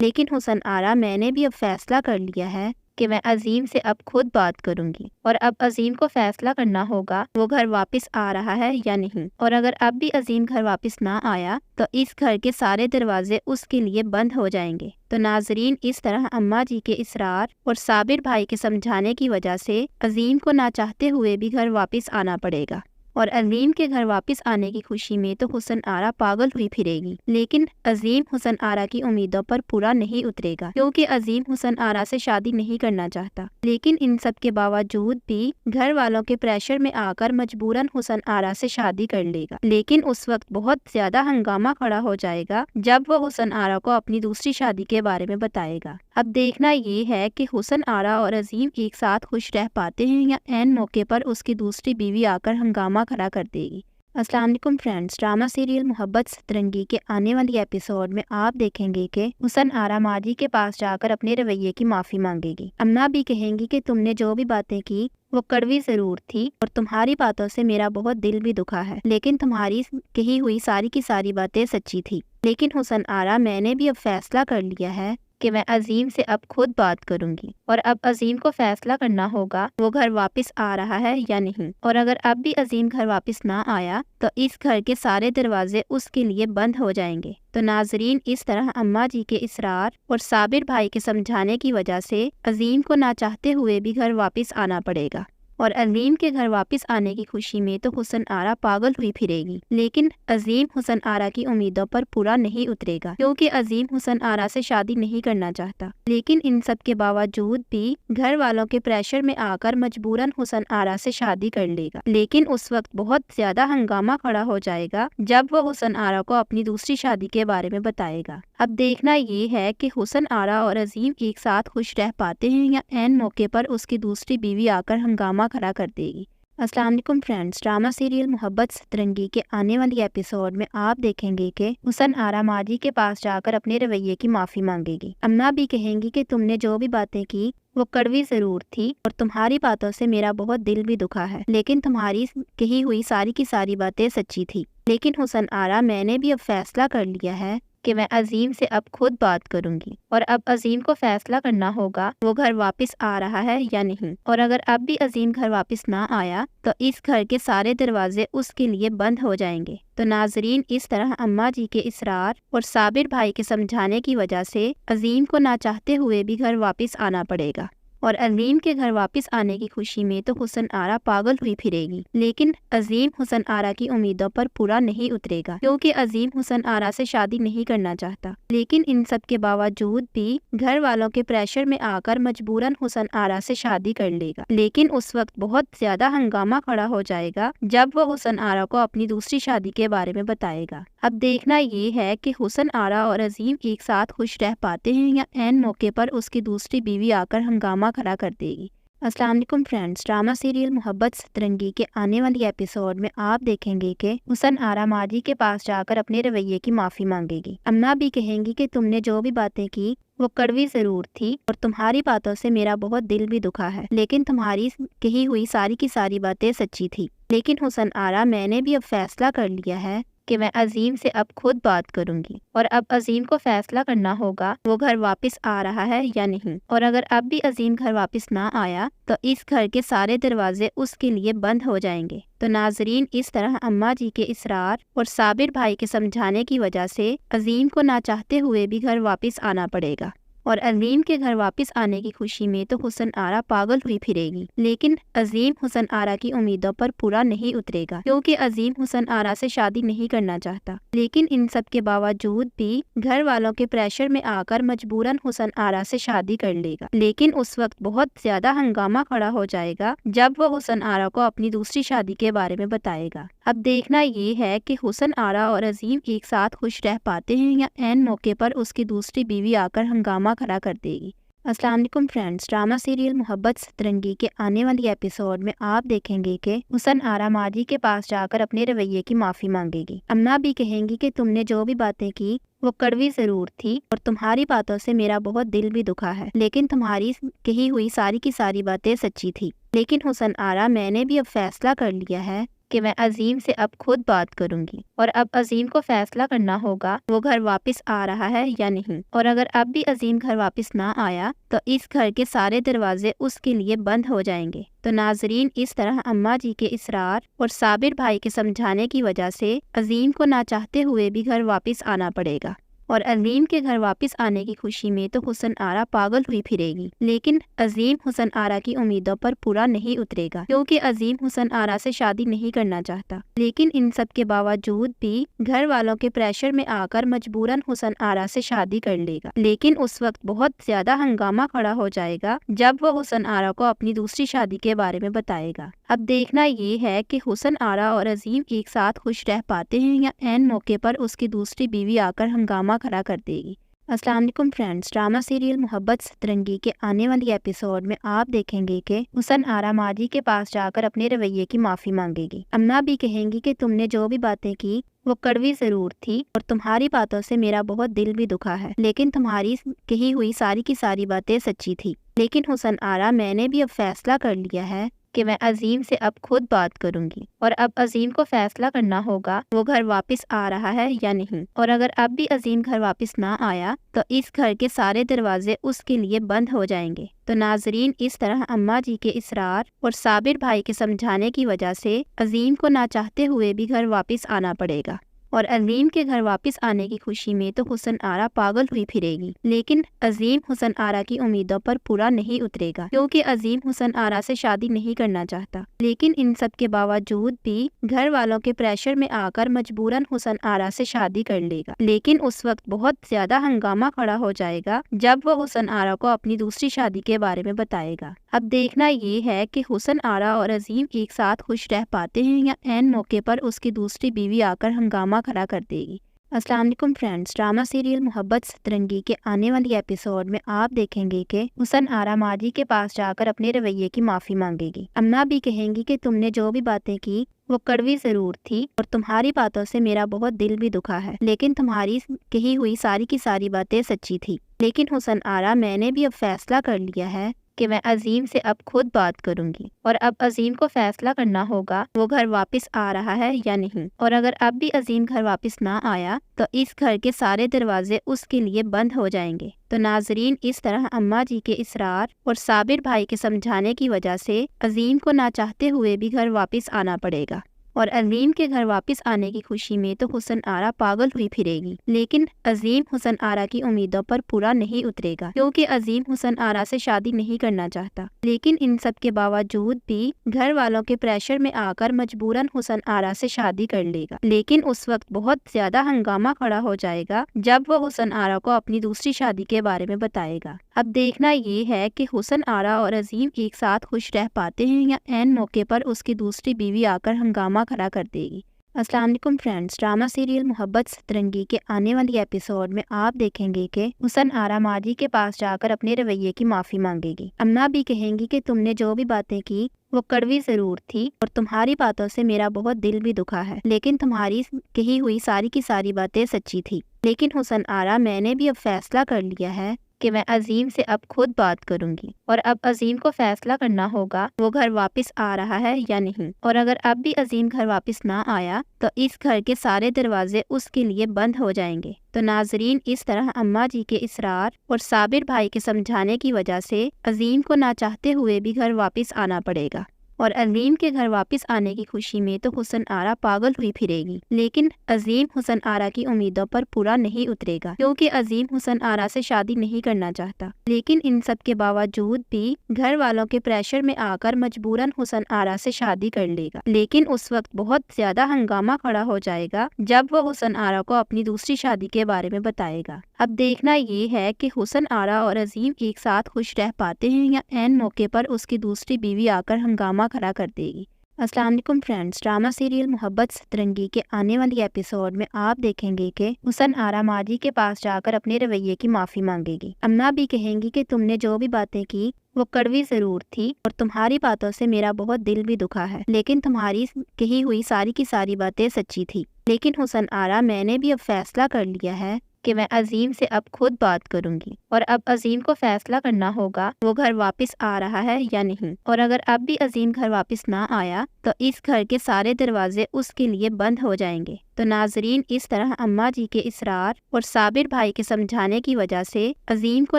لیکن حسن آرا میں نے بھی اب فیصلہ کر لیا ہے کہ میں عظیم سے اب خود بات کروں گی، اور اب عظیم کو فیصلہ کرنا ہوگا وہ گھر واپس آ رہا ہے یا نہیں، اور اگر اب بھی عظیم گھر واپس نہ آیا تو اس گھر کے سارے دروازے اس کے لیے بند ہو جائیں گے۔ تو ناظرین، اس طرح اماں جی کے اصرار اور صابر بھائی کے سمجھانے کی وجہ سے عظیم کو نہ چاہتے ہوئے بھی گھر واپس آنا پڑے گا، اور عظیم کے گھر واپس آنے کی خوشی میں تو حسن آرا پاگل ہوئی پھرے گی، لیکن عظیم حسن آرا کی امیدوں پر پورا نہیں اترے گا، کیونکہ عظیم حسن آرا سے شادی نہیں کرنا چاہتا۔ لیکن ان سب کے باوجود بھی گھر والوں کے پریشر میں آ کر مجبوراً حسن آرا سے شادی کر لے گا، لیکن اس وقت بہت زیادہ ہنگامہ کھڑا ہو جائے گا جب وہ حسن آرا کو اپنی دوسری شادی کے بارے میں بتائے گا۔ اب دیکھنا یہ ہے کہ حسن آرا اور عظیم ایک ساتھ خوش رہ پاتے ہیں یا عین موقع پر اس کی دوسری بیوی آ کر ہنگامہ کھڑا کر دے گی۔ السلام علیکم فرینڈز، ڈرامہ سیریل محبت سترنگی کے آنے والی ایپیسوڈ میں آپ دیکھیں گے کہ حسن آرا ماجی کے پاس جا کر اپنے رویے کی معافی مانگے گی۔ اماں بھی کہیں گی کہ تم نے جو بھی باتیں کی وہ کڑوی ضرور تھی اور تمہاری باتوں سے میرا بہت دل بھی دکھا ہے، لیکن تمہاری کہی ہوئی ساری کی ساری باتیں سچی تھی۔ لیکن حسن آرا میں نے بھی اب فیصلہ کر لیا ہے کہ میں عظیم سے اب خود بات کروں گی، اور اب عظیم کو فیصلہ کرنا ہوگا وہ گھر واپس آ رہا ہے یا نہیں، اور اگر اب بھی عظیم گھر واپس نہ آیا تو اس گھر کے سارے دروازے اس کے لیے بند ہو جائیں گے۔ تو ناظرین، اس طرح اماں جی کے اصرار اور صابر بھائی کے سمجھانے کی وجہ سے عظیم کو نہ چاہتے ہوئے بھی گھر واپس آنا پڑے گا، اور عظیم کے گھر واپس آنے کی خوشی میں تو حسن آرا پاگل ہوئی پھرے گی، لیکن عظیم حسن آرا کی امیدوں پر پورا نہیں اترے گا، کیونکہ عظیم حسن آرا سے شادی نہیں کرنا چاہتا۔ لیکن ان سب کے باوجود بھی گھر والوں کے پریشر میں آ کر مجبوراً حسن آرا سے شادی کر لے گا، لیکن اس وقت بہت زیادہ ہنگامہ کھڑا ہو جائے گا جب وہ حسن آرا کو اپنی دوسری شادی کے بارے میں بتائے گا۔ اب دیکھنا یہ ہے کہ حسن آرا اور عظیم ایک ساتھ خوش رہ پاتے ہیں یا عین موقع پر اس کی دوسری بیوی آ کر ہنگامہ کھڑا کر دے گی۔ السلام علیکم فرینڈز، ڈرامہ سیریل محبت سترنگی کے آنے والی ایپیسوڈ میں آپ دیکھیں گے کہ حسن آرا ماجی کے پاس جا کر اپنے رویے کی معافی مانگے گی۔ اماں بھی کہیں گی کہ تم نے جو بھی باتیں کی وہ کڑوی ضرور تھی اور تمہاری باتوں سے میرا بہت دل بھی دکھا ہے، لیکن تمہاری کہی ہوئی ساری کی ساری باتیں سچی تھی۔ لیکن حسن آرا میں نے بھی اب فیصلہ کر لیا ہے کہ میں عظیم سے اب خود بات کروں گی، اور اب عظیم کو فیصلہ کرنا ہوگا وہ گھر واپس آ رہا ہے یا نہیں، اور اگر اب بھی عظیم گھر واپس نہ آیا تو اس گھر کے سارے دروازے اس کے لیے بند ہو جائیں گے۔ تو ناظرین، اس طرح اماں جی کے اصرار اور صابر بھائی کے سمجھانے کی وجہ سے عظیم کو نہ چاہتے ہوئے بھی گھر واپس آنا پڑے گا، اور عظیم کے گھر واپس آنے کی خوشی میں تو حسن آرا پاگل ہوئی پھرے گی، لیکن عظیم حسن آرا کی امیدوں پر پورا نہیں اترے گا، کیونکہ عظیم حسن آرا سے شادی نہیں کرنا چاہتا۔ لیکن ان سب کے باوجود بھی گھر والوں کے پریشر میں آ کر مجبوراً حسن آرا سے شادی کر لے گا، لیکن اس وقت بہت زیادہ ہنگامہ کھڑا ہو جائے گا جب وہ حسن آرا کو اپنی دوسری شادی کے بارے میں بتائے گا۔ اب دیکھنا یہ ہے کہ حسن آرا اور عظیم ایک ساتھ خوش رہ پاتے ہیں یا عین موقع پر اس کی دوسری بیوی آ کر ہنگامہ کھڑا کر دے گی۔ السلام علیکم فرینڈز، ڈرامہ سیریل محبت سترنگی کے آنے والی ایپیسوڈ میں آپ دیکھیں گے کہ حسن آرا ماجی کے پاس جا کر اپنے رویے کی معافی مانگے گی۔ اماں بھی کہیں گی کہ تم نے جو بھی باتیں کی وہ کڑوی ضرور تھی اور تمہاری باتوں سے میرا بہت دل بھی دکھا ہے، لیکن تمہاری کہی ہوئی ساری کی ساری باتیں سچی تھی۔ لیکن حسن آرا میں نے بھی اب فیصلہ کر لیا ہے کہ میں عظیم سے اب خود بات کروں گی، اور اب عظیم کو فیصلہ کرنا ہوگا وہ گھر واپس آ رہا ہے یا نہیں، اور اگر اب بھی عظیم گھر واپس نہ آیا تو اس گھر کے سارے دروازے اس کے لیے بند ہو جائیں گے۔ تو ناظرین، اس طرح اماں جی کے اصرار اور صابر بھائی کے سمجھانے کی وجہ سے عظیم کو نہ چاہتے ہوئے بھی گھر واپس آنا پڑے گا، اور عظیم کے گھر واپس آنے کی خوشی میں تو حسن آرا پاگل ہوئی پھرے گی، لیکن عظیم حسن آرا کی امیدوں پر پورا نہیں اترے گا، کیونکہ عظیم حسن آرا سے شادی نہیں کرنا چاہتا۔ لیکن ان سب کے باوجود بھی گھر والوں کے پریشر میں آ کر مجبوراً حسن آرا سے شادی کر لے گا، لیکن اس وقت بہت زیادہ ہنگامہ کھڑا ہو جائے گا جب وہ حسن آرا کو اپنی دوسری شادی کے بارے میں بتائے گا۔ اب دیکھنا یہ ہے کہ حسن آرا اور عظیم ایک ساتھ خوش رہ پاتے ہیں یا عین موقع پر اس کی دوسری بیوی آ کر ہنگامہ کھڑا کر دے گی۔ السلام علیکم فرینڈز، ڈرامہ سیریل محبت سترنگی کے آنے والی ایپیسوڈ میں آپ دیکھیں گے کہ حسن آرا ماجی کے پاس جا کر اپنے رویے کی معافی مانگے گی۔ اماں بھی کہیں گی کہ تم نے جو بھی باتیں کی وہ کڑوی ضرور تھی اور تمہاری باتوں سے میرا بہت دل بھی دکھا ہے، لیکن تمہاری کہی ہوئی ساری کی ساری باتیں سچی تھی۔ لیکن حسن آرا میں نے بھی اب فیصلہ کر لیا ہے کہ میں عظیم سے اب خود بات کروں گی، اور اب عظیم کو فیصلہ کرنا ہوگا وہ گھر واپس آ رہا ہے یا نہیں، اور اگر اب بھی عظیم گھر واپس نہ آیا تو اس گھر کے سارے دروازے اس کے لیے بند ہو جائیں گے۔ تو ناظرین، اس طرح اماں جی کے اصرار اور صابر بھائی کے سمجھانے کی وجہ سے عظیم کو نہ چاہتے ہوئے بھی گھر واپس آنا پڑے گا، اور عظیم کے گھر واپس آنے کی خوشی میں تو حسن آرا پاگل ہوئی پھرے گی، لیکن عظیم حسن آرا کی امیدوں پر پورا نہیں اترے گا، کیونکہ عظیم حسن آرا سے شادی نہیں کرنا چاہتا۔ لیکن ان سب کے باوجود بھی گھر والوں کے پریشر میں آ کر مجبوراً حسن آرا سے شادی کر لے گا، لیکن اس وقت بہت زیادہ ہنگامہ کھڑا ہو جائے گا جب وہ حسن آرا کو اپنی دوسری شادی کے بارے میں بتائے گا۔ اب دیکھنا یہ ہے کہ حسن آرا اور عظیم ایک ساتھ خوش رہ پاتے ہیں یا عین موقع پر اس کی دوسری بیوی آ کر ہنگامہ کھڑا کر دے گی۔ السلام علیکم فرینڈز، ڈرامہ سیریل محبت سترنگی کے آنے والی ایپیسوڈ میں آپ دیکھیں گے کہ حسن آرا ماجی کے پاس جا کر اپنے رویے کی معافی مانگے گی۔ امنا بھی کہیں گی کہ تم نے جو بھی باتیں کی وہ کڑوی ضرور تھی اور تمہاری باتوں سے میرا بہت دل بھی دکھا ہے، لیکن تمہاری کہی ہوئی ساری کی ساری باتیں سچی تھی۔ لیکن حسن آرا، میں نے بھی اب فیصلہ کر لیا ہے کہ میں عظیم سے اب خود بات کروں گی، اور اب عظیم کو فیصلہ کرنا ہوگا وہ گھر واپس آ رہا ہے یا نہیں، اور اگر اب بھی عظیم گھر واپس نہ آیا تو اس گھر کے سارے دروازے اس کے لیے بند ہو جائیں گے۔ تو ناظرین، اس طرح اماں جی کے اصرار اور صابر بھائی کے سمجھانے کی وجہ سے عظیم کو نہ چاہتے ہوئے بھی گھر واپس آنا پڑے گا، اور عظیم کے گھر واپس آنے کی خوشی میں تو حسن آرا پاگل ہوئی پھرے گی، لیکن عظیم حسن آرا کی امیدوں پر پورا نہیں اترے گا، کیونکہ عظیم حسن آرا سے شادی نہیں کرنا چاہتا۔ لیکن ان سب کے باوجود بھی گھر والوں کے پریشر میں آ کر مجبوراً حسن آرا سے شادی کر لے گا، لیکن اس وقت بہت زیادہ ہنگامہ کھڑا ہو جائے گا جب وہ حسن آرا کو اپنی دوسری شادی کے بارے میں بتائے گا۔ اب دیکھنا یہ ہے کہ حسن آرا اور عظیم ایک ساتھ خوش رہ پاتے ہیں یا عین موقع پر اس کی دوسری بیوی آ کر ہنگامہ کھڑا کر دے گی۔ السلام علیکم فرینڈز، ڈرامہ سیریل محبت سترنگی کے آنے والی ایپیسوڈ میں آپ دیکھیں گے کہ حسن آرا ماجی کے پاس جا کر اپنے رویے کی معافی مانگے گی۔ امنا بھی کہیں گی کہ تم نے جو بھی باتیں کی وہ کڑوی ضرور تھی اور تمہاری باتوں سے میرا بہت دل بھی دکھا ہے، لیکن تمہاری کہی ہوئی ساری کی ساری باتیں سچی تھی۔ لیکن حسن آرا، میں نے بھی اب فیصلہ کر لیا ہے کہ میں عظیم سے اب خود بات کروں گی، اور اب عظیم کو فیصلہ کرنا ہوگا وہ گھر واپس آ رہا ہے یا نہیں، اور اگر اب بھی عظیم گھر واپس نہ آیا تو اس گھر کے سارے دروازے اس کے لیے بند ہو جائیں گے۔ تو ناظرین، اس طرح اماں جی کے اصرار اور صابر بھائی کے سمجھانے کی وجہ سے عظیم کو نہ چاہتے ہوئے بھی گھر واپس آنا پڑے گا، اور عظیم کے گھر واپس آنے کی خوشی میں تو حسن آرا پاگل ہوئی پھرے گی، لیکن عظیم حسن آرا کی امیدوں پر پورا نہیں اترے گا، کیونکہ عظیم حسن آرا سے شادی نہیں کرنا چاہتا۔ لیکن ان سب کے باوجود بھی گھر والوں کے پریشر میں آ کر مجبوراً حسن آرا سے شادی کر لے گا، لیکن اس وقت بہت زیادہ ہنگامہ کھڑا ہو جائے گا جب وہ حسن آرا کو اپنی دوسری شادی کے بارے میں بتائے گا۔ اب دیکھنا یہ ہے کہ حسن آرا اور عظیم ایک ساتھ خوش رہ پاتے ہیں یا عین موقع پر اس کی دوسری بیوی آ کر ہنگامہ کھڑا کر دے گی۔ السلام علیکم فرینڈز، ڈرامہ سیریل محبت سترنگی کے آنے والی ایپیسوڈ میں آپ دیکھیں گے کہ حسن آرا ماجی کے پاس جا کر اپنے رویے کی معافی مانگے گی۔ امنا بھی کہیں گی کہ تم نے جو بھی باتیں کی وہ کڑوی ضرور تھی اور تمہاری باتوں سے میرا بہت دل بھی دکھا ہے، لیکن تمہاری کہی ہوئی ساری کی ساری باتیں سچی تھی۔ لیکن حسن آرا، میں نے بھی اب فیصلہ کر لیا ہے کہ میں عظیم سے اب خود بات کروں گی، اور اب عظیم کو فیصلہ کرنا ہوگا وہ گھر واپس آ رہا ہے یا نہیں، اور اگر اب بھی عظیم گھر واپس نہ آیا تو اس گھر کے سارے دروازے اس کے لیے بند ہو جائیں گے۔ تو ناظرین، اس طرح اماں جی کے اصرار اور صابر بھائی کے سمجھانے کی وجہ سے عظیم کو نہ چاہتے ہوئے بھی گھر واپس آنا پڑے گا، اور عظیم کے گھر واپس آنے کی خوشی میں تو حسن آرا پاگل ہوئی پھرے گی، لیکن عظیم حسن آرا کی امیدوں پر پورا نہیں اترے گا، کیونکہ عظیم حسن آرا سے شادی نہیں کرنا چاہتا۔ لیکن ان سب کے باوجود بھی گھر والوں کے پریشر میں آ کر مجبوراً حسن آرا سے شادی کر لے گا، لیکن اس وقت بہت زیادہ ہنگامہ کھڑا ہو جائے گا جب وہ حسن آرا کو اپنی دوسری شادی کے بارے میں بتائے گا۔ اب دیکھنا یہ ہے کہ حسن آرا اور عظیم ایک ساتھ خوش رہ پاتے ہیں یا عین موقع پر اس کی دوسری بیوی آ کر ہنگامہ کھڑا کر دے گی۔ السلام علیکم فرینڈز، ڈرامہ سیریل محبت سترنگی کے آنے والی ایپیسوڈ میں آپ دیکھیں گے کہ حسن آرا ماجی کے پاس جا کر اپنے رویے کی معافی مانگے گی۔ امنا بھی کہیں گی کہ تم نے جو بھی باتیں کی وہ کڑوی ضرور تھی اور تمہاری باتوں سے میرا بہت دل بھی دکھا ہے، لیکن تمہاری کہی ہوئی ساری کی ساری باتیں سچی تھی۔ لیکن حسن آرا، میں نے بھی اب فیصلہ کر لیا ہے کہ میں عظیم سے اب خود بات کروں گی، اور اب عظیم کو فیصلہ کرنا ہوگا وہ گھر واپس آ رہا ہے یا نہیں، اور اگر اب بھی عظیم گھر واپس نہ آیا تو اس گھر کے سارے دروازے اس کے لیے بند ہو جائیں گے۔ تو ناظرین، اس طرح اماں جی کے اصرار اور صابر بھائی کے سمجھانے کی وجہ سے عظیم کو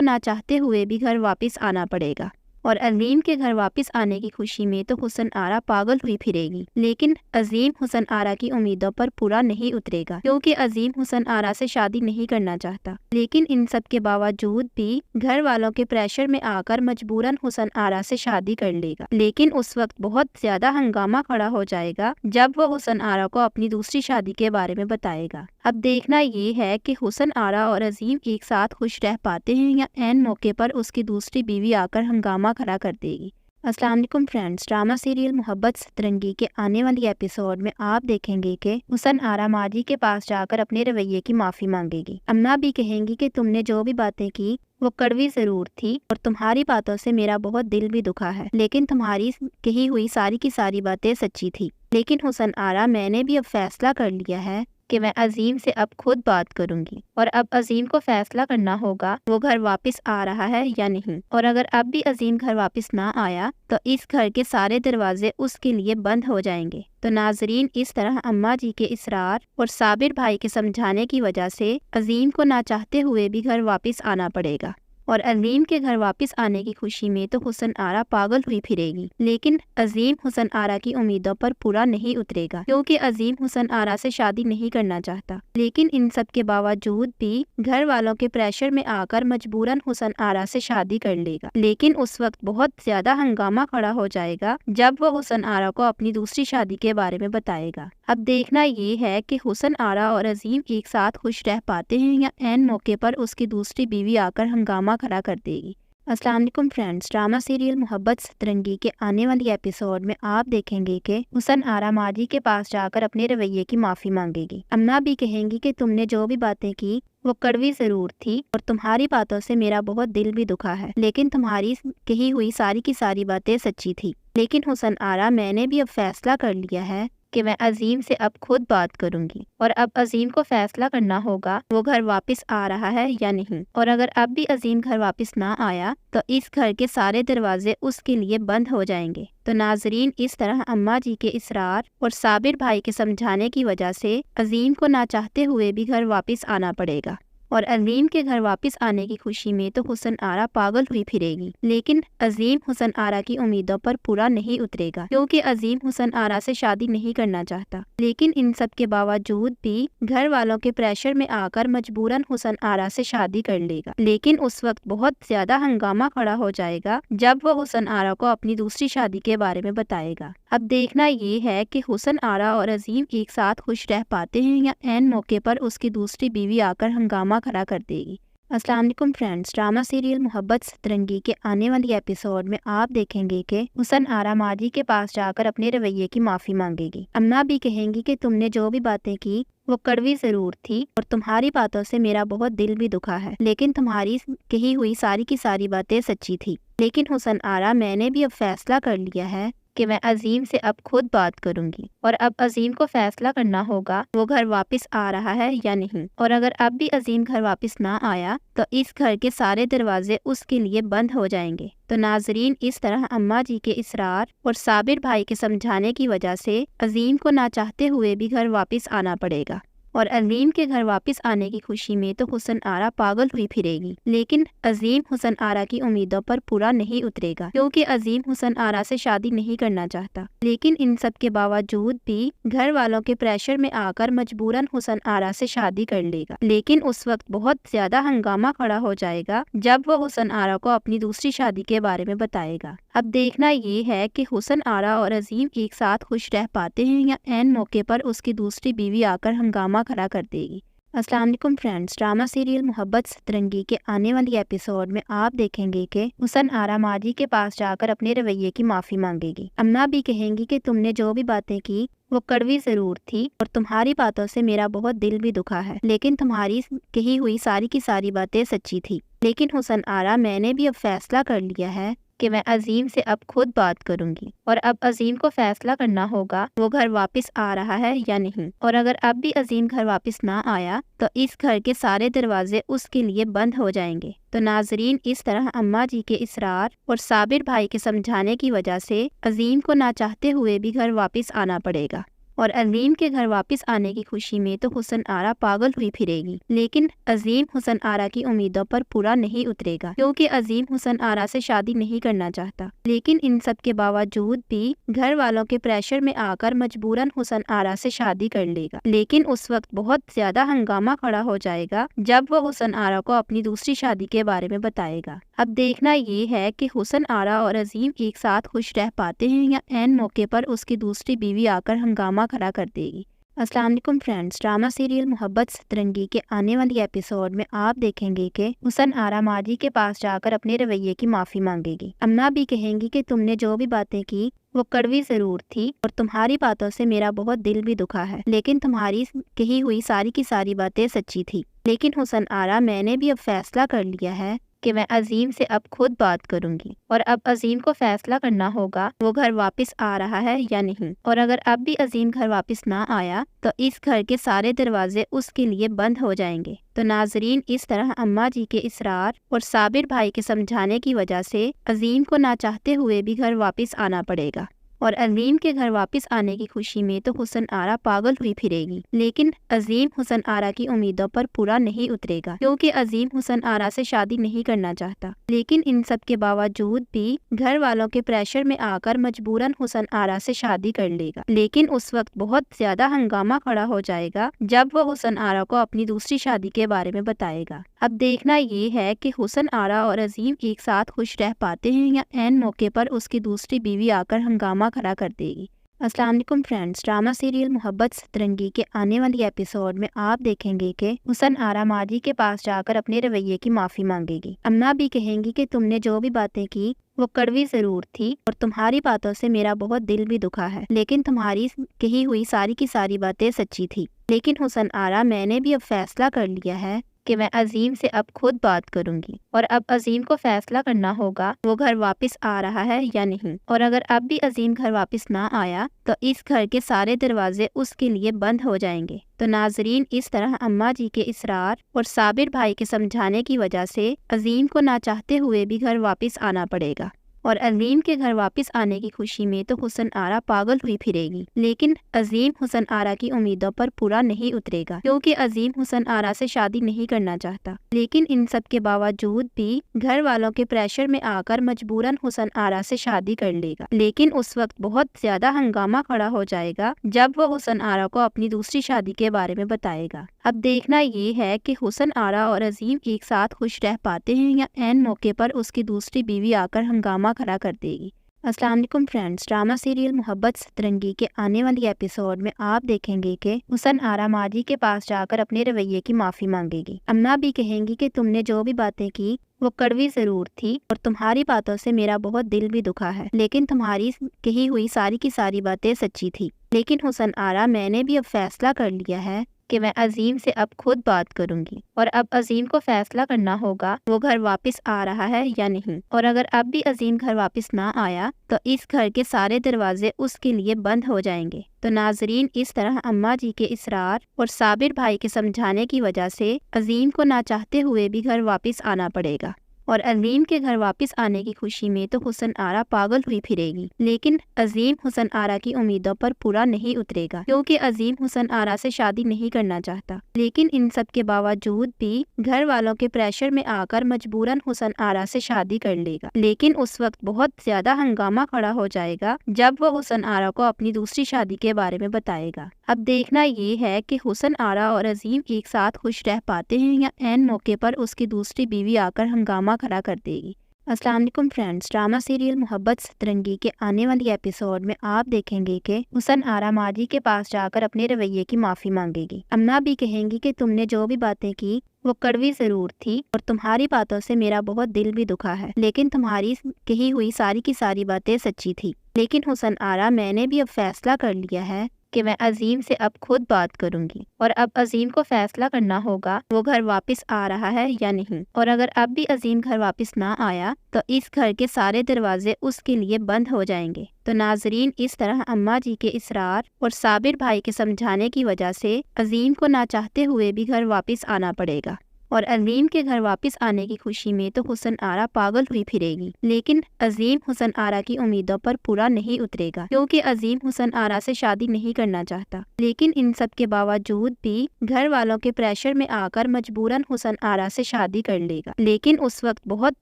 نہ چاہتے ہوئے بھی گھر واپس آنا پڑے گا، اور عظیم کے گھر واپس آنے کی خوشی میں تو حسن آرا پاگل ہوئی پھرے گی، لیکن عظیم حسن آرا کی امیدوں پر پورا نہیں اترے گا، کیونکہ عظیم حسن آرا سے شادی نہیں کرنا چاہتا، لیکن ان سب کے باوجود بھی گھر والوں کے پریشر میں آ کر مجبوراً حسن آرا سے شادی کر لے گا، لیکن اس وقت بہت زیادہ ہنگامہ کھڑا ہو جائے گا جب وہ حسن آرا کو اپنی دوسری شادی کے بارے میں بتائے گا۔ اب دیکھنا یہ ہے کہ حسن آرا اور عظیم ایک ساتھ خوش رہ پاتے ہیں یا عین موقع پر اس کی دوسری بیوی آ کر ہنگامہ کھڑا کر دے گی۔ السلام علیکم فرینڈز، ڈرامہ سیریل محبت سترنگی کے آنے والی ایپیسوڈ میں آپ دیکھیں گے کہ حسن آرا ماجی کے پاس جا کر اپنے رویے کی معافی مانگے گی۔ اماں بھی کہیں گی کہ تم نے جو بھی باتیں کی وہ کڑوی ضرور تھی اور تمہاری باتوں سے میرا بہت دل بھی دکھا ہے، لیکن تمہاری کہی ہوئی ساری کی ساری باتیں سچی تھی۔ لیکن حسن آرا، میں نے بھی اب فیصلہ کر لیا ہے کہ میں عظیم سے اب خود بات کروں گی، اور اب عظیم کو فیصلہ کرنا ہوگا وہ گھر واپس آ رہا ہے یا نہیں، اور اگر اب بھی عظیم گھر واپس نہ آیا تو اس گھر کے سارے دروازے اس کے لیے بند ہو جائیں گے۔ تو ناظرین، اس طرح اماں جی کے اصرار اور صابر بھائی کے سمجھانے کی وجہ سے عظیم کو نہ چاہتے ہوئے بھی گھر واپس آنا پڑے گا، اور عظیم کے گھر واپس آنے کی خوشی میں تو حسن آرا پاگل ہوئی پھرے گی، لیکن عظیم حسن آرا کی امیدوں پر پورا نہیں اترے گا، کیونکہ عظیم حسن آرا سے شادی نہیں کرنا چاہتا، لیکن ان سب کے باوجود بھی گھر والوں کے پریشر میں آ کر مجبوراً حسن آرا سے شادی کر لے گا، لیکن اس وقت بہت زیادہ ہنگامہ کھڑا ہو جائے گا جب وہ حسن آرا کو اپنی دوسری شادی کے بارے میں بتائے گا۔ اب دیکھنا یہ ہے کہ حسن آرا اور عظیم ایک ساتھ خوش رہ پاتے ہیں یا عین موقع پر اس کی دوسری بیوی آ کر ہنگامہ کھڑا کر دے گی۔ السلام علیکم فرینڈز، ڈرامہ سیریل محبت سترنگی کے آنے والی ایپیسوڈ میں آپ دیکھیں گے کہ حسن آرا ماجی کے پاس جا کر اپنے رویے کی معافی مانگے گی۔ اماں بھی کہیں گی کہ تم نے جو بھی باتیں کی وہ کڑوی ضرور تھی اور تمہاری باتوں سے میرا بہت دل بھی دکھا ہے، لیکن تمہاری کہی ہوئی ساری کی ساری باتیں سچی تھی۔ لیکن حسن آرا، میں نے بھی اب فیصلہ کر لیا ہے کہ میں عظیم سے اب خود بات کروں گی، اور اب عظیم کو فیصلہ کرنا ہوگا وہ گھر واپس آ رہا ہے یا نہیں، اور اگر اب بھی عظیم گھر واپس نہ آیا تو اس گھر کے سارے دروازے اس کے لیے بند ہو جائیں گے۔ تو ناظرین، اس طرح اماں جی کے اصرار اور صابر بھائی کے سمجھانے کی وجہ سے عظیم کو نہ چاہتے ہوئے بھی گھر واپس آنا پڑے گا، اور عظیم کے گھر واپس آنے کی خوشی میں تو حسن آرا پاگل ہوئی پھرے گی، لیکن عظیم حسن آرا کی امیدوں پر پورا نہیں اترے گا، کیونکہ عظیم حسن آرا سے شادی نہیں کرنا چاہتا، لیکن ان سب کے باوجود بھی گھر والوں کے پریشر میں آ کر مجبوراً حسن آرا سے شادی کر لے گا، لیکن اس وقت بہت زیادہ ہنگامہ کھڑا ہو جائے گا جب وہ حسن آرا کو اپنی دوسری شادی کے بارے میں بتائے گا۔ اب دیکھنا یہ ہے کہ حسن آرا اور عظیم ایک ساتھ خوش رہ پاتے ہیں یا عین موقع پر اس کی دوسری بیوی آ کر ہنگامہ کھڑا کر دے گی۔ السلام علیکم فرینڈز، ڈرامہ سیریل محبت سترنگی کے آنے والی ایپیسوڈ میں آپ دیکھیں گے کہ حسن آرا ماجی کے پاس جا کر اپنے رویے کی معافی مانگے گی۔ اماں بھی کہیں گی کہ تم نے جو بھی باتیں کی وہ کڑوی ضرور تھی اور تمہاری باتوں سے میرا بہت دل بھی دکھا ہے، لیکن تمہاری کہی ہوئی ساری کی ساری باتیں سچی تھی۔ لیکن حسن آرا، میں نے بھی اب فیصلہ کر لیا ہے کہ میں عظیم سے اب خود بات کروں گی، اور اب عظیم کو فیصلہ کرنا ہوگا وہ گھر واپس آ رہا ہے یا نہیں، اور اگر اب بھی عظیم گھر واپس نہ آیا تو اس گھر کے سارے دروازے اس کے لیے بند ہو جائیں گے۔ تو ناظرین، اس طرح اماں جی کے اصرار اور صابر بھائی کے سمجھانے کی وجہ سے عظیم کو نہ چاہتے ہوئے بھی گھر واپس آنا پڑے گا، اور عظیم کے گھر واپس آنے کی خوشی میں تو حسن آرا پاگل ہوئی پھرے گی، لیکن عظیم حسن آرا کی امیدوں پر پورا نہیں اترے گا، کیونکہ عظیم حسن آرا سے شادی نہیں کرنا چاہتا، لیکن ان سب کے باوجود بھی گھر والوں کے پریشر میں آ کر مجبوراً حسن آرا سے شادی کر لے گا، لیکن اس وقت بہت زیادہ ہنگامہ کھڑا ہو جائے گا جب وہ حسن آرا کو اپنی دوسری شادی کے بارے میں بتائے گا۔ اب دیکھنا یہ ہے کہ حسن آرا اور عظیم ایک ساتھ خوش رہ پاتے ہیں یا عین موقع پر اس کی دوسری بیوی آ کر ہنگامہ کھڑا کر دے گی۔ السلام علیکم فرینڈز، ڈرامہ سیریل محبت سترنگی کے آنے والی ایپیسوڈ میں آپ دیکھیں گے کہ حسن آرا ماجی کے پاس جا کر اپنے رویے کی معافی مانگے گی۔ اماں بھی کہیں گی کہ تم نے جو بھی باتیں کی وہ کڑوی ضرور تھی اور تمہاری باتوں سے میرا بہت دل بھی دکھا ہے، لیکن تمہاری کہی ہوئی ساری کی ساری باتیں سچی تھی۔ لیکن حسن آرا، میں نے بھی اب فیصلہ کر لیا ہے کہ میں عظیم سے اب خود بات کروں گی، اور اب عظیم کو فیصلہ کرنا ہوگا وہ گھر واپس آ رہا ہے یا نہیں، اور اگر اب بھی عظیم گھر واپس نہ آیا تو اس گھر کے سارے دروازے اس کے لیے بند ہو جائیں گے۔ تو ناظرین، اس طرح اماں جی کے اصرار اور صابر بھائی کے سمجھانے کی وجہ سے عظیم کو نہ چاہتے ہوئے بھی گھر واپس آنا پڑے گا، اور عظیم کے گھر واپس آنے کی خوشی میں تو حسن آرا پاگل ہوئی پھرے گی، لیکن عظیم حسن آرا کی امیدوں پر پورا نہیں اترے گا، کیونکہ عظیم حسن آرا سے شادی نہیں کرنا چاہتا۔ لیکن ان سب کے باوجود بھی گھر والوں کے پریشر میں آ کر مجبوراً حسن آرا سے شادی کر لے گا، لیکن اس وقت بہت زیادہ ہنگامہ کھڑا ہو جائے گا جب وہ حسن آرا کو اپنی دوسری شادی کے بارے میں بتائے گا۔ اب دیکھنا یہ ہے کہ حسن آرا اور عظیم ایک ساتھ خوش رہ پاتے ہیں یا عین موقع پر اس کی دوسری بیوی آ کر ہنگامہ کھڑا کر دے گی۔ السلام علیکم فرینڈز، ڈرامہ سیریل محبت سترنگی کے آنے والی ایپیسوڈ میں آپ دیکھیں گے کہ حسن آرا ماجی کے پاس جا کر اپنے رویے کی معافی مانگے گی۔ اماں بھی کہیں گی کہ تم نے جو بھی باتیں کی وہ کڑوی ضرور تھی اور تمہاری باتوں سے میرا بہت دل بھی دکھا ہے، لیکن تمہاری کہی ہوئی ساری کی ساری باتیں سچی تھی۔ لیکن حسن آرا، میں نے بھی اب فیصلہ کر لیا ہے کہ میں عظیم سے اب خود بات کروں گی، اور اب عظیم کو فیصلہ کرنا ہوگا وہ گھر واپس آ رہا ہے یا نہیں، اور اگر اب بھی عظیم گھر واپس نہ آیا تو اس گھر کے سارے دروازے اس کے لیے بند ہو جائیں گے۔ تو ناظرین، اس طرح اماں جی کے اصرار اور صابر بھائی کے سمجھانے کی وجہ سے عظیم کو نہ چاہتے ہوئے بھی گھر واپس آنا پڑے گا، اور عظیم کے گھر واپس آنے کی خوشی میں تو حسن آرا پاگل ہوئی پھرے گی، لیکن عظیم حسن آرا کی امیدوں پر پورا نہیں اترے گا، کیونکہ عظیم حسن آرا سے شادی نہیں کرنا چاہتا۔ لیکن ان سب کے باوجود بھی گھر والوں کے پریشر میں آ کر مجبوراً حسن آرا سے شادی کر لے گا، لیکن اس وقت بہت زیادہ ہنگامہ کھڑا ہو جائے گا جب وہ حسن آرا کو اپنی دوسری شادی کے بارے میں بتائے گا۔ اب دیکھنا یہ ہے کہ حسن آرا اور عظیم ایک ساتھ خوش رہ پاتے ہیں یا عین موقع پر اس کی دوسری بیوی آ کر ہنگامہ کھڑا کر دے گی۔ السلام علیکم فرینڈز، ڈرامہ سیریل محبت سترنگی کے آنے والی ایپیسوڈ میں آپ دیکھیں گے کہ حسن آرا ماجی کے پاس جا کر اپنے رویے کی معافی مانگے گی۔ اماں بھی کہیں گی کہ تم نے جو بھی باتیں کی وہ کڑوی ضرور تھی اور تمہاری باتوں سے میرا بہت دل بھی دکھا ہے، لیکن تمہاری کہی ہوئی ساری کی ساری باتیں سچی تھی۔ لیکن حسن آرا، میں نے بھی اب فیصلہ کر لیا ہے کہ میں عظیم سے اب خود بات کروں گی، اور اب عظیم کو فیصلہ کرنا ہوگا وہ گھر واپس آ رہا ہے یا نہیں، اور اگر اب بھی عظیم گھر واپس نہ آیا تو اس گھر کے سارے دروازے اس کے لیے بند ہو جائیں گے۔ تو ناظرین، اس طرح اماں جی کے اصرار اور صابر بھائی کے سمجھانے کی وجہ سے عظیم کو نہ چاہتے ہوئے بھی گھر واپس آنا پڑے گا، اور عظیم کے گھر واپس آنے کی خوشی میں تو حسن آرا پاگل ہوئی پھرے گی، لیکن عظیم حسن آرا کی امیدوں پر پورا نہیں اترے گا، کیونکہ عظیم حسن آرا سے شادی نہیں کرنا چاہتا۔ لیکن ان سب کے باوجود بھی گھر والوں کے پریشر میں آ کر مجبوراً حسن آرا سے شادی کر لے گا، لیکن اس وقت بہت زیادہ ہنگامہ کھڑا ہو جائے گا جب وہ حسن آرا کو اپنی دوسری شادی کے بارے میں بتائے گا۔ اب دیکھنا یہ ہے کہ حسن آرا اور عظیم ایک ساتھ خوش رہ پاتے ہیں یا عین موقع پر اس کی دوسری بیوی آ کر ہنگامہ کھڑا کر دے گی۔ السلام علیکم فرینڈز، ڈرامہ سیریل محبت سترنگی کے آنے والی ایپیسوڈ میں آپ دیکھیں گے کہ حسن آرا ماجی کے پاس جا کر اپنے رویے کی معافی مانگے گی۔ اماں بھی کہیں گی کہ تم نے جو بھی باتیں کی وہ کڑوی ضرور تھی اور تمہاری باتوں سے میرا بہت دل بھی دکھا ہے، لیکن تمہاری کہی ہوئی ساری کی ساری باتیں سچی تھی۔ لیکن حسن آرا، میں نے بھی اب فیصلہ کر لیا ہے کہ میں عظیم سے اب خود بات کروں گی، اور اب عظیم کو فیصلہ کرنا ہوگا وہ گھر واپس آ رہا ہے یا نہیں، اور اگر اب بھی عظیم گھر واپس نہ آیا تو اس گھر کے سارے دروازے اس کے لیے بند ہو جائیں گے۔ تو ناظرین، اس طرح اماں جی کے اصرار اور صابر بھائی کے سمجھانے کی وجہ سے عظیم کو نہ چاہتے ہوئے بھی گھر واپس آنا پڑے گا، اور عظیم کے گھر واپس آنے کی خوشی میں تو حسن آرا پاگل ہوئی پھرے گی، لیکن عظیم حسن آرا کی امیدوں پر پورا نہیں اترے گا، کیونکہ عظیم حسن آرا سے شادی نہیں کرنا چاہتا۔ لیکن ان سب کے باوجود بھی گھر والوں کے پریشر میں آ کر مجبوراً حسن آرا سے شادی کر لے گا، لیکن اس وقت بہت زیادہ ہنگامہ کھڑا ہو جائے گا جب وہ حسن آرا کو اپنی دوسری شادی کے بارے میں بتائے گا۔ اب دیکھنا یہ ہے کہ حسن آرا اور عظیم ایک ساتھ خوش رہ پاتے ہیں یا عین موقع پر اس کی دوسری بیوی آ کر ہنگامہ کھڑا کر دے گی۔ السلام علیکم فرینڈز، ڈرامہ سیریل محبت سترنگی کے آنے والی ایپیسوڈ میں آپ دیکھیں گے کہ حسن آرا ماجی کے پاس جا کر اپنے رویے کی معافی مانگے گی۔ اماں بھی کہیں گی کہ تم نے جو بھی باتیں کی وہ کڑوی ضرور تھی اور تمہاری باتوں سے میرا بہت دل بھی دکھا ہے، لیکن تمہاری کہی ہوئی ساری کی ساری باتیں سچی تھی۔ لیکن حسن آرا، میں نے بھی اب فیصلہ کر لیا ہے کہ میں عظیم سے اب خود بات کروں گی، اور اب عظیم کو فیصلہ کرنا ہوگا وہ گھر واپس آ رہا ہے یا نہیں، اور اگر اب بھی عظیم گھر واپس نہ آیا تو اس گھر کے سارے دروازے اس کے لیے بند ہو جائیں گے۔ تو ناظرین، اس طرح اماں جی کے اصرار اور صابر بھائی کے سمجھانے کی وجہ سے عظیم کو نہ چاہتے ہوئے بھی گھر واپس آنا پڑے گا، اور عظیم کے گھر واپس آنے کی خوشی میں تو حسن آرا پاگل ہوئی پھرے گی، لیکن عظیم حسن آرا کی امیدوں پر پورا نہیں اترے گا، کیونکہ عظیم حسن آرا سے شادی نہیں کرنا چاہتا۔ لیکن ان سب کے باوجود بھی گھر والوں کے پریشر میں آ کر مجبوراً حسن آرا سے شادی کر لے گا، لیکن اس وقت بہت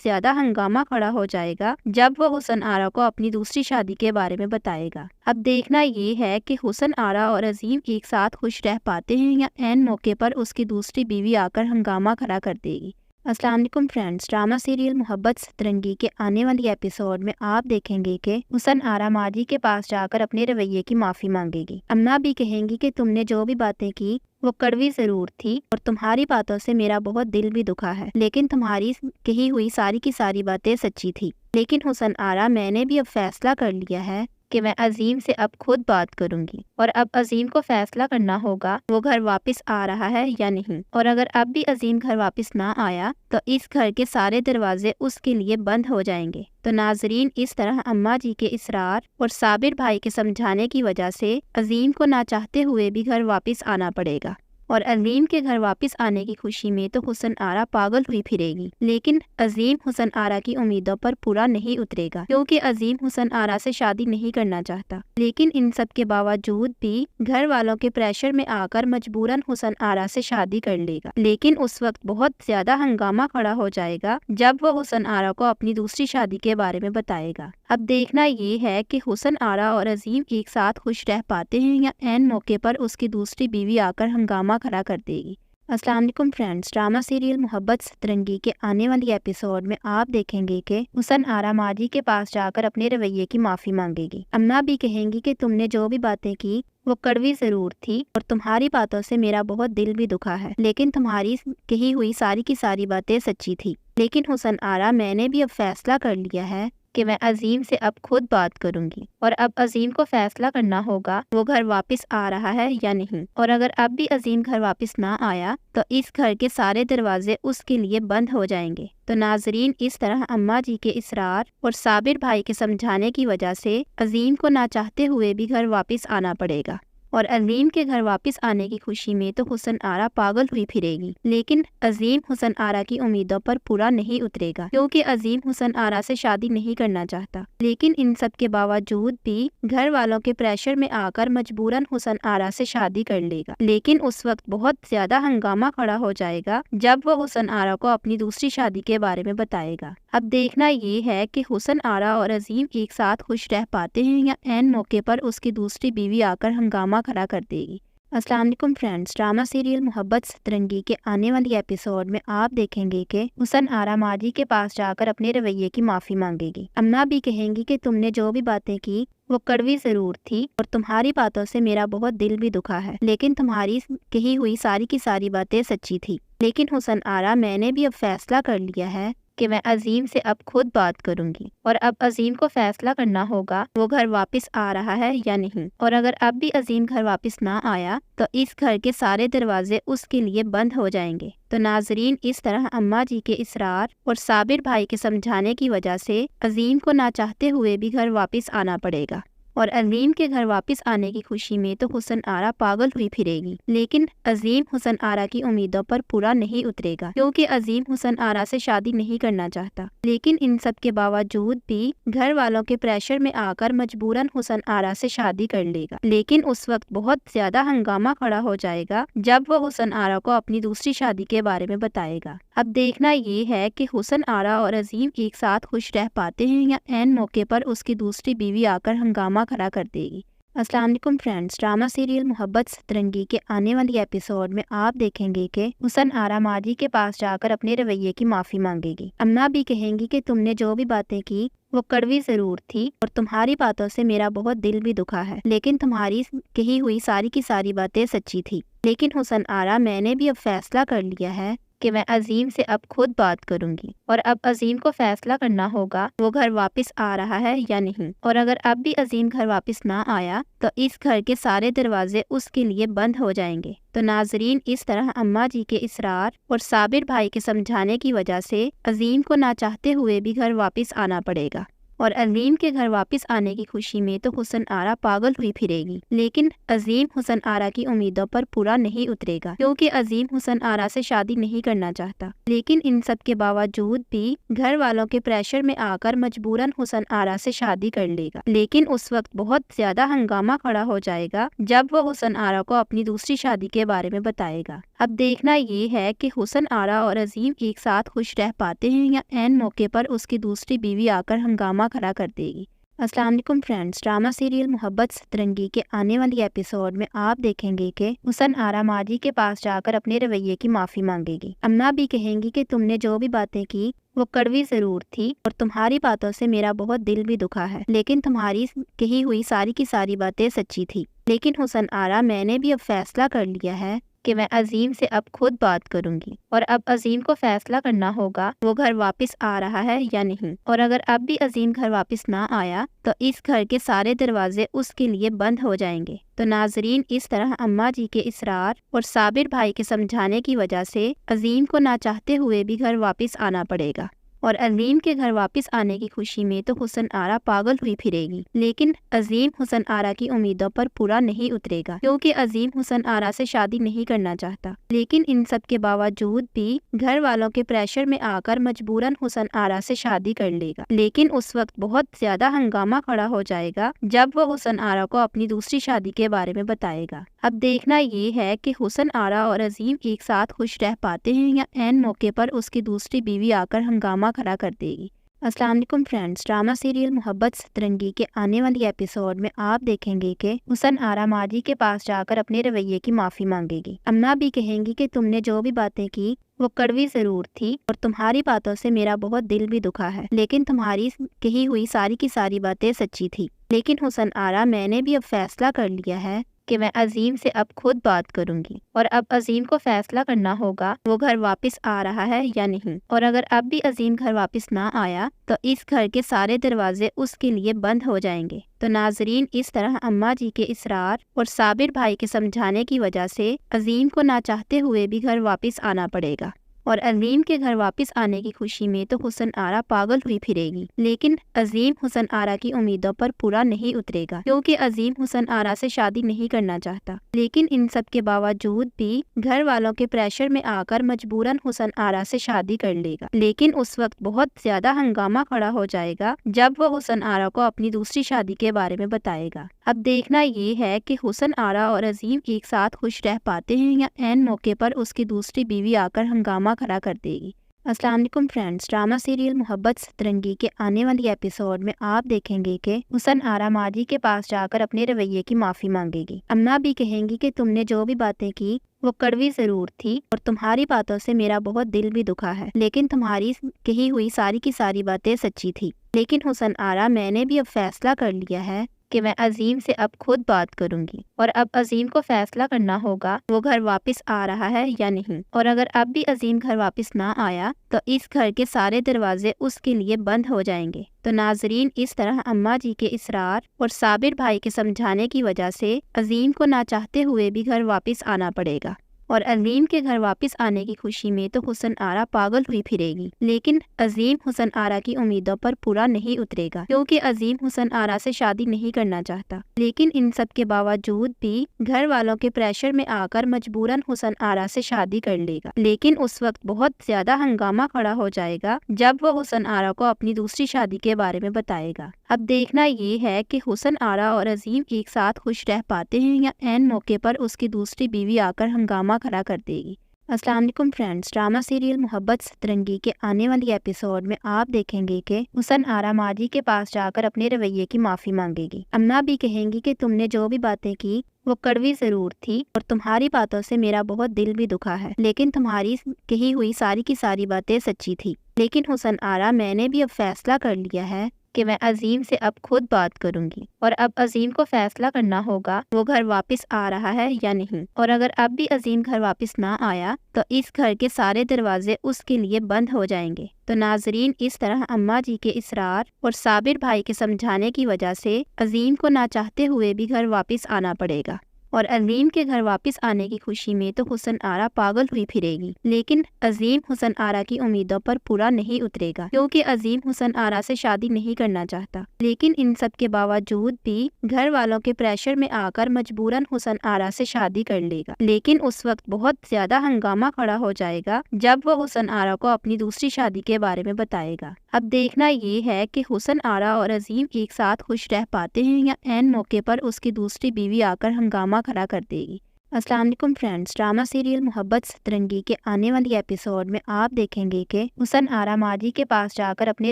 زیادہ ہنگامہ کھڑا ہو جائے گا جب وہ حسن آرا کو اپنی دوسری شادی کے بارے میں بتائے گا۔ اب دیکھنا یہ ہے کہ حسن آرا اور عظیم ایک ساتھ خوش رہ پاتے ہیں یا عین موقع پر اس کی دوسری بیوی آ کر ہنگامہ کھڑا کر دے گی۔ السلام علیکم فرینڈز، ڈرامہ سیریل محبت سترنگی کے آنے والی ایپیسوڈ میں آپ دیکھیں گے کہ حسن آرا ماجی کے پاس جا کر اپنے رویے کی معافی مانگے گی۔ اماں بھی کہیں گی کہ تم نے جو بھی باتیں کی وہ کڑوی ضرور تھی اور تمہاری باتوں سے میرا بہت دل بھی دکھا ہے، لیکن تمہاری کہی ہوئی ساری کی ساری باتیں سچی تھی۔ لیکن حسن آرا، میں نے بھی اب فیصلہ کر لیا ہے کہ میں عظیم سے اب خود بات کروں گی، اور اب عظیم کو فیصلہ کرنا ہوگا وہ گھر واپس آ رہا ہے یا نہیں، اور اگر اب بھی عظیم گھر واپس نہ آیا تو اس گھر کے سارے دروازے اس کے لیے بند ہو جائیں گے۔ تو ناظرین، اس طرح اماں جی کے اصرار اور صابر بھائی کے سمجھانے کی وجہ سے عظیم کو نہ چاہتے ہوئے بھی گھر واپس آنا پڑے گا، اور عظیم کے گھر واپس آنے کی خوشی میں تو حسن آرا پاگل ہوئی پھرے گی، لیکن عظیم حسن آرا کی امیدوں پر پورا نہیں اترے گا، کیونکہ عظیم حسن آرا سے شادی نہیں کرنا چاہتا۔ لیکن ان سب کے باوجود بھی گھر والوں کے پریشر میں آ کر مجبوراً حسن آرا سے شادی کر لے گا، لیکن اس وقت بہت زیادہ ہنگامہ کھڑا ہو جائے گا جب وہ حسن آرا کو اپنی دوسری شادی کے بارے میں بتائے گا۔ اب دیکھنا یہ ہے کہ حسن آرا اور عظیم ایک ساتھ خوش رہ پاتے ہیں یا عین موقع پر اس کی دوسری بیوی آ کر ہنگامہ کھڑا کر دے گی۔ السلام علیکم فرینڈز، ڈرامہ سیریل محبت سترنگی کے آنے والی ایپیسوڈ میں آپ دیکھیں گے کہ حسن آرا ماجی کے پاس جا کر اپنے رویے کی معافی مانگے گی۔ اماں بھی کہیں گی کہ تم نے جو بھی باتیں کی وہ کڑوی ضرور تھی اور تمہاری باتوں سے میرا بہت دل بھی دکھا ہے، لیکن تمہاری کہی ہوئی ساری کی ساری باتیں سچی تھی۔ لیکن حسن آرا، میں نے بھی اب فیصلہ کر لیا ہے کہ میں عظیم سے اب خود بات کروں گی، اور اب عظیم کو فیصلہ کرنا ہوگا وہ گھر واپس آ رہا ہے یا نہیں، اور اگر اب بھی عظیم گھر واپس نہ آیا تو اس گھر کے سارے دروازے اس کے لیے بند ہو جائیں گے۔ تو ناظرین، اس طرح اماں جی کے اصرار اور صابر بھائی کے سمجھانے کی وجہ سے عظیم کو نہ چاہتے ہوئے بھی گھر واپس آنا پڑے گا، اور عظیم کے گھر واپس آنے کی خوشی میں تو حسن آرا پاگل ہوئی پھرے گی، لیکن عظیم حسن آرا کی امیدوں پر پورا نہیں اترے گا، کیونکہ عظیم حسن آرا سے شادی نہیں کرنا چاہتا۔ لیکن ان سب کے باوجود بھی گھر والوں کے پریشر میں آ کر مجبوراً حسن آرا سے شادی کر لے گا، لیکن اس وقت بہت زیادہ ہنگامہ کھڑا ہو جائے گا جب وہ حسن آرا کو اپنی دوسری شادی کے بارے میں بتائے گا۔ اب دیکھنا یہ ہے کہ حسن آرا اور عظیم ایک ساتھ خوش رہ پاتے ہیں یا عین موقع پر اس کی دوسری بیوی آ کر ہنگامہ کھڑا کر دے گی۔ السلام علیکم فرینڈز، ڈرامہ سیریل محبت سترنگی کے آنے والی ایپیسوڈ میں آپ دیکھیں گے کہ حسن آرا ماجی کے پاس جا کر اپنے رویے کی معافی مانگے گی۔ اماں بھی کہیں گی کہ تم نے جو بھی باتیں کی وہ کڑوی ضرور تھی اور تمہاری باتوں سے میرا بہت دل بھی دکھا ہے، لیکن تمہاری کہی ہوئی ساری کی ساری باتیں سچی تھی۔ لیکن حسن آرا، میں نے بھی اب فیصلہ کر لیا ہے کہ میں عظیم سے اب خود بات کروں گی، اور اب عظیم کو فیصلہ کرنا ہوگا وہ گھر واپس آ رہا ہے یا نہیں، اور اگر اب بھی عظیم گھر واپس نہ آیا تو اس گھر کے سارے دروازے اس کے لیے بند ہو جائیں گے۔ تو ناظرین، اس طرح اماں جی کے اصرار اور صابر بھائی کے سمجھانے کی وجہ سے عظیم کو نہ چاہتے ہوئے بھی گھر واپس آنا پڑے گا، اور عظیم کے گھر واپس آنے کی خوشی میں تو حسن آرا پاگل ہوئی پھرے گی، لیکن عظیم حسن آرا کی امیدوں پر پورا نہیں اترے گا، کیونکہ عظیم حسن آرا سے شادی نہیں کرنا چاہتا۔ لیکن ان سب کے باوجود بھی گھر والوں کے پریشر میں آ کر مجبوراً حسن آرا سے شادی کر لے گا، لیکن اس وقت بہت زیادہ ہنگامہ کھڑا ہو جائے گا جب وہ حسن آرا کو اپنی دوسری شادی کے بارے میں بتائے گا۔ اب دیکھنا یہ ہے کہ حسن آرا اور عظیم ایک ساتھ خوش رہ پاتے ہیں یا عین موقع پر اس کی دوسری بیوی آ کر ہنگامہ کھڑا کر دے گی۔ السلام علیکم فرینڈز، ڈرامہ سیریل محبت سترنگی کے آنے والی ایپیسوڈ میں آپ دیکھیں گے کہ حسن آرا ماجی کے پاس جا کر اپنے رویے کی معافی مانگے گی۔ اماں بھی کہیں گی کہ تم نے جو بھی باتیں کی وہ کڑوی ضرور تھی اور تمہاری باتوں سے میرا بہت دل بھی دکھا ہے، لیکن تمہاری کہی ہوئی ساری کی ساری باتیں سچی تھی۔ لیکن حسن آرا، میں نے بھی اب فیصلہ کر لیا ہے کہ میں عظیم سے اب خود بات کروں گی، اور اب عظیم کو فیصلہ کرنا ہوگا وہ گھر واپس آ رہا ہے یا نہیں، اور اگر اب بھی عظیم گھر واپس نہ آیا تو اس گھر کے سارے دروازے اس کے لیے بند ہو جائیں گے۔ تو ناظرین، اس طرح اماں جی کے اصرار اور صابر بھائی کے سمجھانے کی وجہ سے عظیم کو نہ چاہتے ہوئے بھی گھر واپس آنا پڑے گا، اور عظیم کے گھر واپس آنے کی خوشی میں تو حسن آرا پاگل ہوئی پھرے گی، لیکن عظیم حسن آرا کی امیدوں پر پورا نہیں اترے گا، کیونکہ عظیم حسن آرا سے شادی نہیں کرنا چاہتا، لیکن ان سب کے باوجود بھی گھر والوں کے پریشر میں آ کر مجبوراً حسن آرا سے شادی کر لے گا، لیکن اس وقت بہت زیادہ ہنگامہ کھڑا ہو جائے گا جب وہ حسن آرا کو اپنی دوسری شادی کے بارے میں بتائے گا۔ اب دیکھنا یہ ہے کہ حسن آرا اور عظیم ایک ساتھ خوش رہ پاتے ہیں یا عین موقع پر اس کی دوسری بیوی آ کر ہنگامہ کھڑا کر دے گی۔ السلام علیکم فرینڈز، ڈرامہ سیریل محبت سترنگی کے آنے والی ایپیسوڈ میں آپ دیکھیں گے کہ حسن آرا ماجی کے پاس جا کر اپنے رویے کی معافی مانگے گی۔ اماں بھی کہیں گی کہ تم نے جو بھی باتیں کی وہ کڑوی ضرور تھی اور تمہاری باتوں سے میرا بہت دل بھی دکھا ہے، لیکن تمہاری کہی ہوئی ساری کی ساری باتیں سچی تھی۔ لیکن حسن آرا، میں نے بھی اب فیصلہ کر لیا ہے کہ میں عظیم سے اب خود بات کروں گی، اور اب عظیم کو فیصلہ کرنا ہوگا وہ گھر واپس آ رہا ہے یا نہیں، اور اگر اب بھی عظیم گھر واپس نہ آیا تو اس گھر کے سارے دروازے اس کے لیے بند ہو جائیں گے۔ تو ناظرین، اس طرح اماں جی کے اصرار اور صابر بھائی کے سمجھانے کی وجہ سے عظیم کو نہ چاہتے ہوئے بھی گھر واپس آنا پڑے گا، اور عظیم کے گھر واپس آنے کی خوشی میں تو حسن آرا پاگل ہوئی پھرے گی، لیکن عظیم حسن آرا کی امیدوں پر پورا نہیں اترے گا، کیونکہ عظیم حسن آرا سے شادی نہیں کرنا چاہتا، لیکن ان سب کے باوجود بھی گھر والوں کے پریشر میں آ کر مجبوراً حسن آرا سے شادی کر لے گا، لیکن اس وقت بہت زیادہ ہنگامہ کھڑا ہو جائے گا جب وہ حسن آرا کو اپنی دوسری شادی کے بارے میں بتائے گا۔ اب دیکھنا یہ ہے کہ حسن آرا اور عظیم ایک ساتھ خوش رہ پاتے ہیں یا عین موقع پر اس کی دوسری بیوی آ کر ہنگامہ کھڑا کر دے گی۔ السلام علیکم فرینڈز، ڈرامہ سیریل محبت سترنگی کے آنے والی ایپیسوڈ میں آپ دیکھیں گے کہ حسن آرا ماجی کے پاس جا کر اپنے رویے کی معافی مانگے گی۔ اماں بھی کہیں گی کہ تم نے جو بھی باتیں کی وہ کڑوی ضرور تھی اور تمہاری باتوں سے میرا بہت دل بھی دکھا ہے، لیکن تمہاری کہی ہوئی ساری کی ساری باتیں سچی تھی۔ لیکن حسن آرا، میں نے بھی اب فیصلہ کر لیا ہے کہ میں عظیم سے اب خود بات کروں گی، اور اب عظیم کو فیصلہ کرنا ہوگا وہ گھر واپس آ رہا ہے یا نہیں، اور اگر اب بھی عظیم گھر واپس نہ آیا تو اس گھر کے سارے دروازے اس کے لیے بند ہو جائیں گے۔ تو ناظرین، اس طرح اماں جی کے اصرار اور صابر بھائی کے سمجھانے کی وجہ سے عظیم کو نہ چاہتے ہوئے بھی گھر واپس آنا پڑے گا، اور عظیم کے گھر واپس آنے کی خوشی میں تو حسن آرا پاگل ہوئی پھرے گی، لیکن عظیم حسن آرا کی امیدوں پر پورا نہیں اترے گا، کیونکہ عظیم حسن آرا سے شادی نہیں کرنا چاہتا، لیکن ان سب کے باوجود بھی گھر والوں کے پریشر میں آ کر مجبوراً حسن آرا سے شادی کر لے گا، لیکن اس وقت بہت زیادہ ہنگامہ کھڑا ہو جائے گا جب وہ حسن آرا کو اپنی دوسری شادی کے بارے میں بتائے گا۔ اب دیکھنا یہ ہے کہ حسن آرا اور عظیم ایک ساتھ خوش رہ پاتے ہیں یا عین موقع پر اس کی دوسری بیوی آ کر ہنگامہ کھڑا کر دے گی۔ السلام علیکم فرینڈز، ڈرامہ سیریل محبت سترنگی کے آنے والی ایپیسوڈ میں آپ دیکھیں گے کہ حسن آرا ماجی کے پاس جا کر اپنے رویے کی معافی مانگے گی۔ اماں بھی کہیں گی کہ تم نے جو بھی باتیں کی وہ کڑوی ضرور تھی اور تمہاری باتوں سے میرا بہت دل بھی دکھا ہے، لیکن تمہاری کہی ہوئی ساری کی ساری باتیں سچی تھی۔ لیکن حسن آرا، میں نے بھی اب فیصلہ کر لیا ہے کہ میں عظیم سے اب خود بات کروں گی، اور اب عظیم کو فیصلہ کرنا ہوگا وہ گھر واپس آ رہا ہے یا نہیں، اور اگر اب بھی عظیم گھر واپس نہ آیا تو اس گھر کے سارے دروازے اس کے لیے بند ہو جائیں گے۔ تو ناظرین، اس طرح اماں جی کے اصرار اور صابر بھائی کے سمجھانے کی وجہ سے عظیم کو نہ چاہتے ہوئے بھی گھر واپس آنا پڑے گا، اور عظیم کے گھر واپس آنے کی خوشی میں تو حسن آرا پاگل ہوئی پھرے گی، لیکن عظیم حسن آرا کی امیدوں پر پورا نہیں اترے گا، کیونکہ عظیم حسن آرا سے شادی نہیں کرنا چاہتا، لیکن ان سب کے باوجود بھی گھر والوں کے پریشر میں آ کر مجبوراً حسن آرا سے شادی کر لے گا، لیکن اس وقت بہت زیادہ ہنگامہ کھڑا ہو جائے گا جب وہ حسن آرا کو اپنی دوسری شادی کے بارے میں بتائے گا۔ اب دیکھنا یہ ہے کہ حسن آرا اور عظیم ایک ساتھ خوش رہ پاتے ہیں یا عین موقع پر اس کی دوسری بیوی آ کر ہنگامہ کھڑا کر دے گی۔ السلام علیکم فرینڈز، ڈرامہ سیریل محبت سترنگی کے آنے والی ایپیسوڈ میں آپ دیکھیں گے کہ حسن آرا ماجی کے پاس جا کر اپنے رویے کی معافی مانگے گی۔ اماں بھی کہیں گی کہ تم نے جو بھی باتیں کی وہ کڑوی ضرور تھی اور تمہاری باتوں سے میرا بہت دل بھی دکھا ہے، لیکن تمہاری کہی ہوئی ساری کی ساری باتیں سچی تھی۔ لیکن حسن آرا، میں نے بھی اب فیصلہ کر لیا ہے کہ میں عظیم سے اب خود بات کروں گی، اور اب عظیم کو فیصلہ کرنا ہوگا وہ گھر واپس آ رہا ہے یا نہیں، اور اگر اب بھی عظیم گھر واپس نہ آیا تو اس گھر کے سارے دروازے اس کے لیے بند ہو جائیں گے۔ تو ناظرین، اس طرح اماں جی کے اصرار اور صابر بھائی کے سمجھانے کی وجہ سے عظیم کو نہ چاہتے ہوئے بھی گھر واپس آنا پڑے گا، اور عظیم کے گھر واپس آنے کی خوشی میں تو حسن آرا پاگل ہوئی پھرے گی، لیکن عظیم حسن آرا کی امیدوں پر پورا نہیں اترے گا، کیونکہ عظیم حسن آرا سے شادی نہیں کرنا چاہتا۔ لیکن ان سب کے باوجود بھی گھر والوں کے پریشر میں آ کر مجبوراً حسن آرا سے شادی کر لے گا، لیکن اس وقت بہت زیادہ ہنگامہ کھڑا ہو جائے گا جب وہ حسن آرا کو اپنی دوسری شادی کے بارے میں بتائے گا۔ اب دیکھنا یہ ہے کہ حسن آرا اور عظیم ایک ساتھ خوش رہ پاتے ہیں یا عین موقع پر اس کی دوسری بیوی آ کر ہنگامہ کھڑا کر دے گی۔ السلام علیکم فرینڈز، ڈرامہ سیریل محبت سترنگی کے آنے والی ایپیسوڈ میں آپ دیکھیں گے کہ حسن آرا ماجی کے پاس جا کر اپنے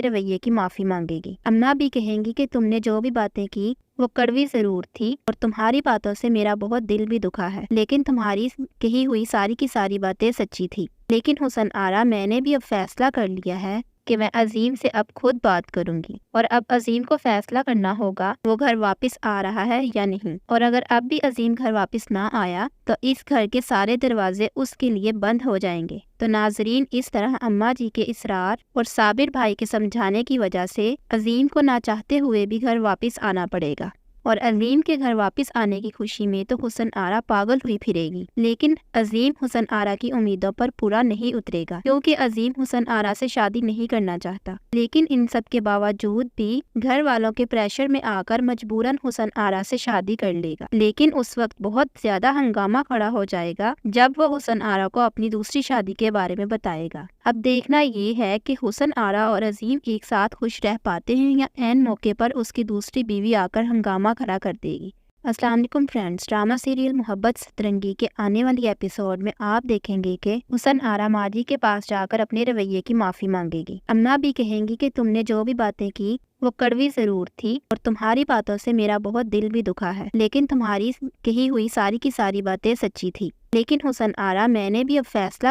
رویے کی معافی مانگے گی۔ اماں بھی کہیں گی کہ تم نے جو بھی باتیں کی وہ کڑوی ضرور تھی اور تمہاری باتوں سے میرا بہت دل بھی دکھا ہے، لیکن تمہاری کہی ہوئی ساری کی ساری باتیں سچی تھی۔ لیکن حسن آرا، میں نے بھی اب فیصلہ کر لیا ہے کہ میں عظیم سے اب خود بات کروں گی، اور اب عظیم کو فیصلہ کرنا ہوگا وہ گھر واپس آ رہا ہے یا نہیں، اور اگر اب بھی عظیم گھر واپس نہ آیا تو اس گھر کے سارے دروازے اس کے لیے بند ہو جائیں گے۔ تو ناظرین، اس طرح اماں جی کے اصرار اور صابر بھائی کے سمجھانے کی وجہ سے عظیم کو نہ چاہتے ہوئے بھی گھر واپس آنا پڑے گا، اور عظیم کے گھر واپس آنے کی خوشی میں تو حسن آرا پاگل ہوئی پھرے گی، لیکن عظیم حسن آرا کی امیدوں پر پورا نہیں اترے گا، کیونکہ عظیم حسن آرا سے شادی نہیں کرنا چاہتا۔ لیکن ان سب کے باوجود بھی گھر والوں کے پریشر میں آ کر مجبوراً حسن آرا سے شادی کر لے گا، لیکن اس وقت بہت زیادہ ہنگامہ کھڑا ہو جائے گا جب وہ حسن آرا کو اپنی دوسری شادی کے بارے میں بتائے گا۔ اب دیکھنا یہ ہے کہ حسن آرا اور عظیم ایک ساتھ خوش رہ پاتے ہیں یا عین موقع پر اس کی دوسری بیوی آ کر ہنگامہ کھڑا کر دے گی۔ السلام علیکم فرینڈز، ڈرامہ سیریل محبت سترنگی کے آنے والی ایپیسوڈ میں آپ دیکھیں گے کہ حسن آرا ماجی کے پاس جا کر اپنے رویے کی معافی مانگے گی۔ اماں بھی کہیں گی کہ تم نے جو بھی باتیں کی وہ کڑوی ضرور تھی اور تمہاری باتوں سے میرا بہت دل بھی دکھا ہے، لیکن تمہاری کہی ہوئی ساری کی ساری باتیں سچی تھی۔ لیکن حسن آرا، میں نے بھی اب فیصلہ